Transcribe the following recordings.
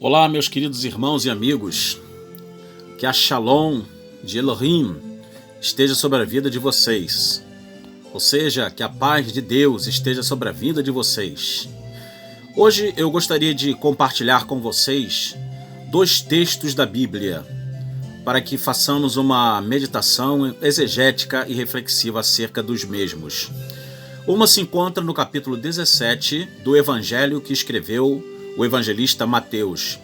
Olá, meus queridos irmãos e amigos, que a Shalom de Elohim esteja sobre a vida de vocês, ou seja, que a paz de Deus esteja sobre a vida de vocês. Hoje eu gostaria de compartilhar com vocês 2 textos da Bíblia, para que façamos uma meditação exegética e reflexiva acerca dos mesmos. Uma se encontra no capítulo 17 do Evangelho que escreveu o evangelista Mateus,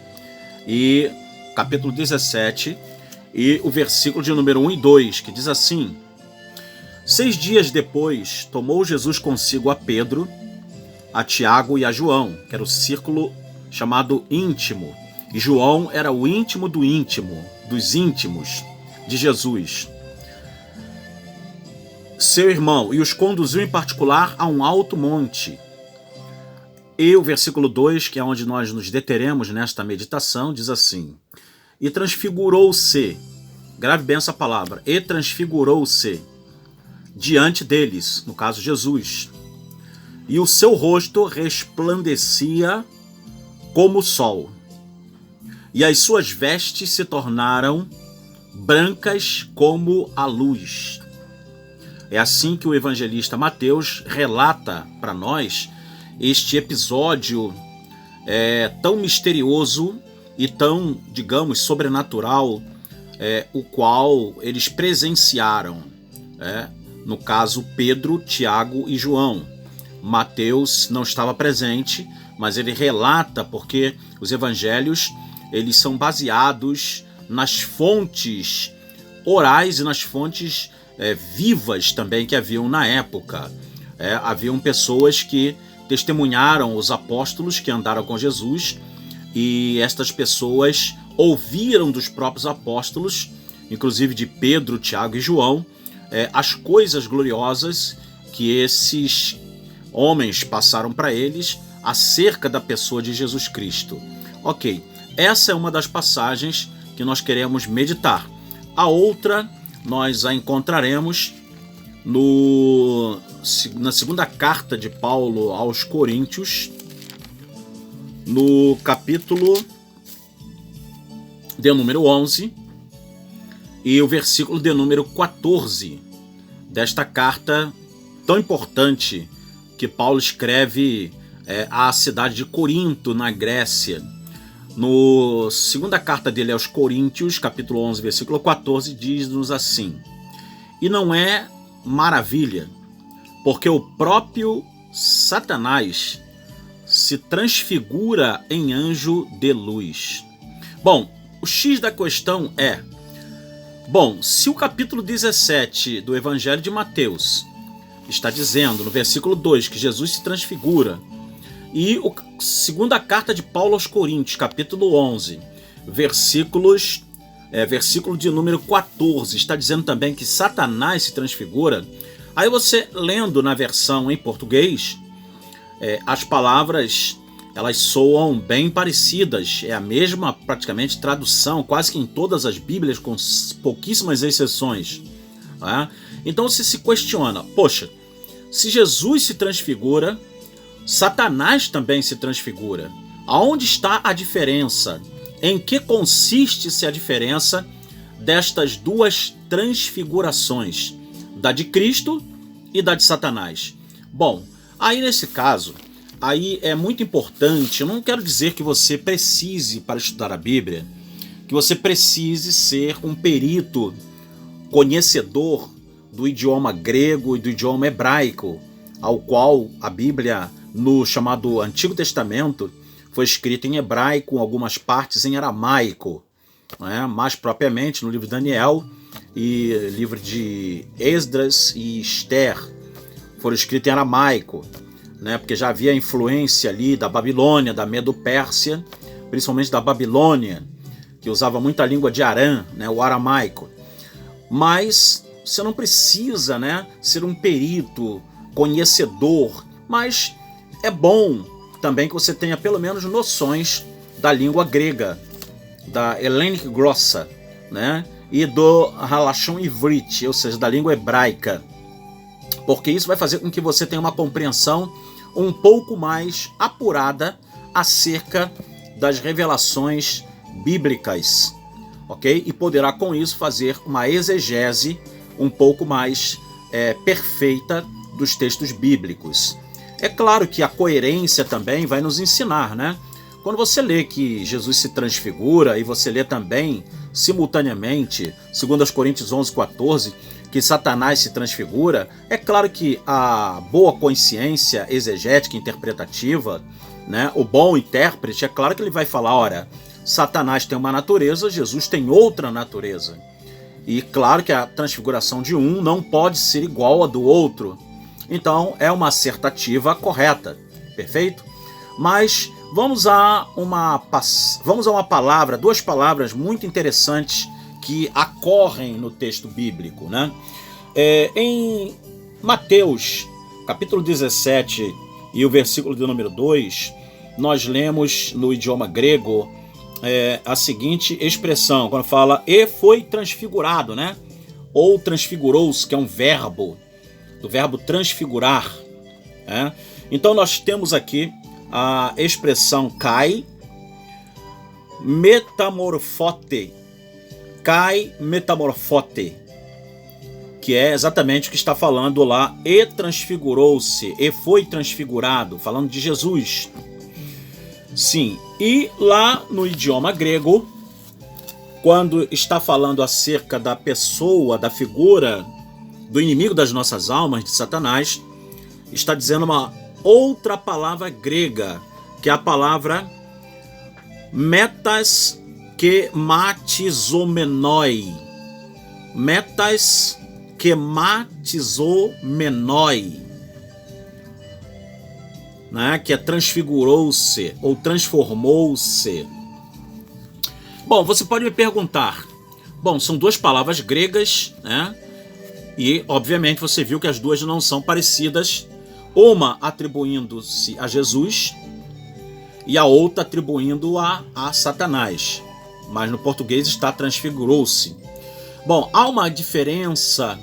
e capítulo 17 e o versículo de número 1 e 2, que diz assim: 6 dias depois tomou Jesus consigo a Pedro, a Tiago e a João, que era o círculo chamado íntimo, e João era o íntimo do íntimo, dos íntimos de Jesus, seu irmão, e os conduziu em particular a um alto monte. E o versículo 2, que é onde nós nos deteremos nesta meditação, diz assim: e transfigurou-se, grave bem essa palavra, e transfigurou-se diante deles, no caso Jesus, e o seu rosto resplandecia como o sol, e as suas vestes se tornaram brancas como a luz. É assim que o evangelista Mateus relata para nós este episódio tão misterioso e tão, digamos, sobrenatural, o qual eles presenciaram. No caso, Pedro, Tiago e João. Mateus não estava presente, mas ele relata porque os evangelhos eles são baseados nas fontes orais e nas fontes vivas também que haviam na época. Haviam pessoas que testemunharam os apóstolos que andaram com Jesus, e estas pessoas ouviram dos próprios apóstolos, inclusive de Pedro, Tiago e João, as coisas gloriosas que esses homens passaram para eles acerca da pessoa de Jesus Cristo. Ok, essa é uma das passagens que nós queremos meditar. A outra nós a encontraremos na segunda carta de Paulo aos Coríntios, no capítulo de número 11 e o versículo de número 14 desta carta tão importante que Paulo escreve à cidade de Corinto, na Grécia. No segunda carta dele aos Coríntios, capítulo 11, versículo 14, diz-nos assim: e não é maravilha, porque o próprio Satanás se transfigura em anjo de luz. Bom, o X da questão é: se o capítulo 17 do Evangelho de Mateus está dizendo, no versículo 2, que Jesus se transfigura, e a segunda carta de Paulo aos Coríntios, capítulo 11, versículo de número 14, está dizendo também que Satanás se transfigura. Aí você, lendo na versão em português, as palavras elas soam bem parecidas, é a mesma praticamente tradução, quase que em todas as Bíblias, com pouquíssimas exceções. Então você se questiona, poxa, se Jesus se transfigura, Satanás também se transfigura. Aonde está a diferença? Em que consiste-se a diferença destas 2 transfigurações, da de Cristo e da de Satanás? Bom, aí nesse caso, aí é muito importante. Eu não quero dizer que você precise, para estudar a Bíblia, que você precise ser um perito, conhecedor do idioma grego e do idioma hebraico, ao qual a Bíblia, no chamado Antigo Testamento, foi escrito em hebraico, com algumas partes em aramaico, mais propriamente no livro de Daniel e livro de Esdras e Esther foram escritos em aramaico, porque já havia influência ali da Babilônia, da Medo-Pérsia, principalmente da Babilônia, que usava muito a língua de Arã, o aramaico. Mas você não precisa ser um perito, conhecedor, mas é bom também que você tenha pelo menos noções da língua grega, da Hellenic Grossa, e do Halashon Ivrit, ou seja, da língua hebraica, porque isso vai fazer com que você tenha uma compreensão um pouco mais apurada acerca das revelações bíblicas, ok? E poderá com isso fazer uma exegese um pouco mais perfeita dos textos bíblicos. É claro que a coerência também vai nos ensinar, né? Quando você lê que Jesus se transfigura e você lê também, simultaneamente, 2 Coríntios 11:14, que Satanás se transfigura, é claro que a boa consciência exegética interpretativa, né, o bom intérprete, é claro que ele vai falar, olha, Satanás tem uma natureza, Jesus tem outra natureza. E claro que a transfiguração de um não pode ser igual a do outro. Então é uma assertativa correta, perfeito? Mas vamos a uma palavra, duas palavras muito interessantes que ocorrem no texto bíblico, né? Em Mateus, capítulo 17 e o versículo de número 2, nós lemos no idioma grego a seguinte expressão, quando fala e foi transfigurado, né? Ou transfigurou-se, que é um verbo, do verbo transfigurar. Né? Então nós temos aqui a expressão kai metamorfote, que é exatamente o que está falando lá, e transfigurou-se, e foi transfigurado, falando de Jesus. Sim, e lá no idioma grego, quando está falando acerca da pessoa, da figura do inimigo das nossas almas, de Satanás, está dizendo uma outra palavra grega, que é a palavra metaschematizomenoi. Metaschematizomenoi, né? Que é transfigurou-se ou transformou-se. Bom, você pode me perguntar, bom, são duas palavras gregas, né? E, obviamente, você viu que as duas não são parecidas, uma atribuindo-se a Jesus e a outra atribuindo-a a Satanás. Mas no português está transfigurou-se. Bom, há uma diferença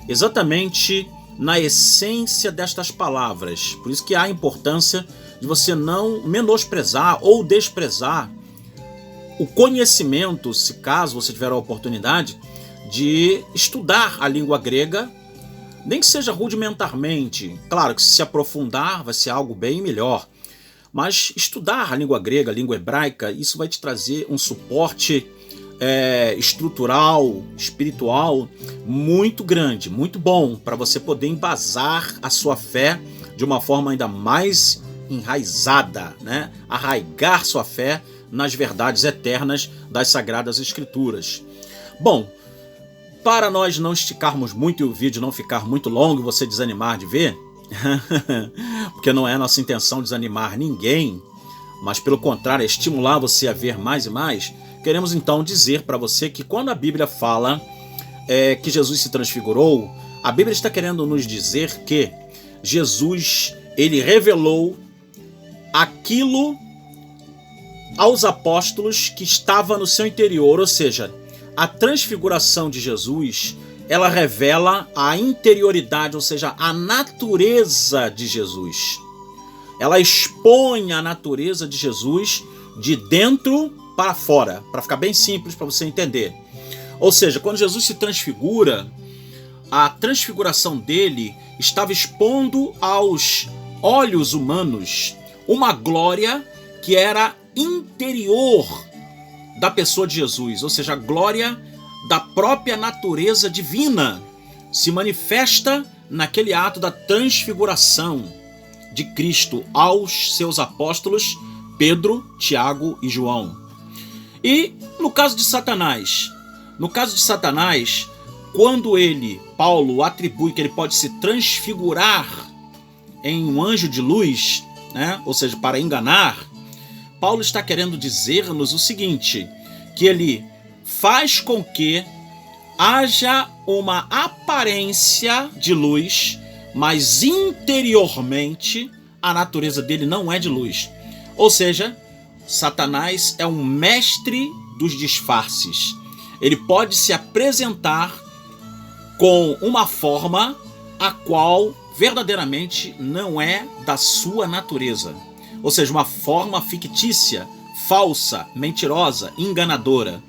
exatamente na essência destas palavras. Por isso que há a importância de você não menosprezar ou desprezar o conhecimento, se caso você tiver a oportunidade, de estudar a língua grega, nem que seja rudimentarmente. Claro que se aprofundar vai ser algo bem melhor. Mas estudar a língua grega, a língua hebraica, isso vai te trazer um suporte estrutural, espiritual, muito grande, muito bom, para você poder embasar a sua fé de uma forma ainda mais enraizada, né? Arraigar sua fé nas verdades eternas das Sagradas Escrituras. Bom, para nós não esticarmos muito e o vídeo não ficar muito longo e você desanimar de ver, porque não é nossa intenção desanimar ninguém, mas pelo contrário, é estimular você a ver mais e mais, queremos então dizer para você que quando a Bíblia fala que Jesus se transfigurou, a Bíblia está querendo nos dizer que Jesus, ele revelou aquilo aos apóstolos que estava no seu interior, ou seja, a transfiguração de Jesus, ela revela a interioridade, ou seja, a natureza de Jesus. Ela expõe a natureza de Jesus de dentro para fora, para ficar bem simples para você entender. Ou seja, quando Jesus se transfigura, a transfiguração dele estava expondo aos olhos humanos uma glória que era interior da pessoa de Jesus, ou seja, a glória da própria natureza divina se manifesta naquele ato da transfiguração de Cristo aos seus apóstolos Pedro, Tiago e João. E no caso de Satanás, quando Paulo atribui que ele pode se transfigurar em um anjo de luz, né? Ou seja, para enganar, Paulo está querendo dizer-nos o seguinte, que ele faz com que haja uma aparência de luz, mas interiormente a natureza dele não é de luz. Ou seja, Satanás é um mestre dos disfarces. Ele pode se apresentar com uma forma a qual verdadeiramente não é da sua natureza. Ou seja, uma forma fictícia, falsa, mentirosa, enganadora.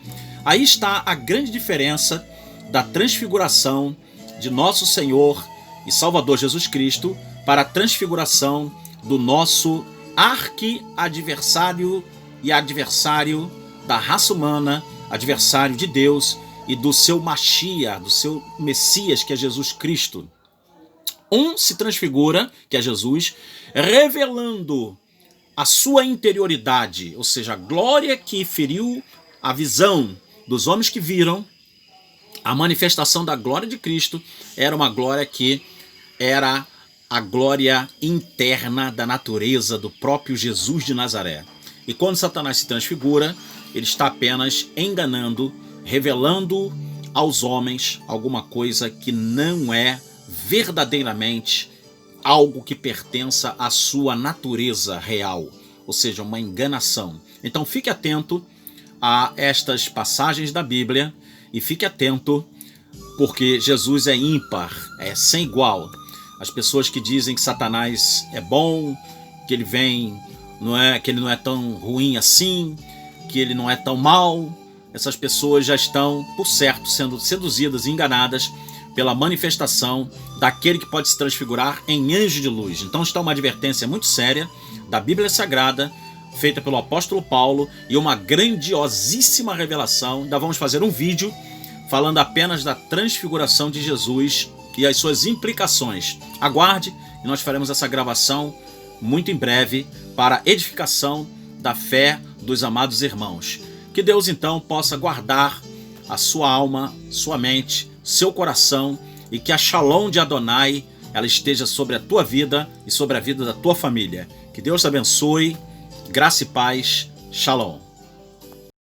Aí está a grande diferença da transfiguração de nosso Senhor e Salvador Jesus Cristo para a transfiguração do nosso arqui-adversário e adversário da raça humana, adversário de Deus e do seu Machia, do seu Messias, que é Jesus Cristo. Um se transfigura, que é Jesus, revelando a sua interioridade, ou seja, a glória que feriu a visão dos homens que viram. A manifestação da glória de Cristo era uma glória que era a glória interna da natureza do próprio Jesus de Nazaré. E quando Satanás se transfigura, ele está apenas enganando, revelando aos homens alguma coisa que não é verdadeiramente algo que pertença à sua natureza real, ou seja, uma enganação. Então fique atento a estas passagens da Bíblia e fique atento, porque Jesus é ímpar, é sem igual. As pessoas que dizem que Satanás é bom, que ele vem, que ele não é tão ruim assim, que ele não é tão mal, essas pessoas já estão, por certo, sendo seduzidas e enganadas pela manifestação daquele que pode se transfigurar em anjo de luz. Então está uma advertência muito séria da Bíblia Sagrada, feita pelo apóstolo Paulo, e uma grandiosíssima revelação. Ainda vamos fazer um vídeo falando apenas da transfiguração de Jesus e as suas implicações. Aguarde, e nós faremos essa gravação muito em breve para edificação da fé dos amados irmãos. Que Deus então possa guardar a sua alma, sua mente, seu coração, e que a Shalom de Adonai ela esteja sobre a tua vida e sobre a vida da tua família. Que Deus te abençoe, graça e paz, Shalom.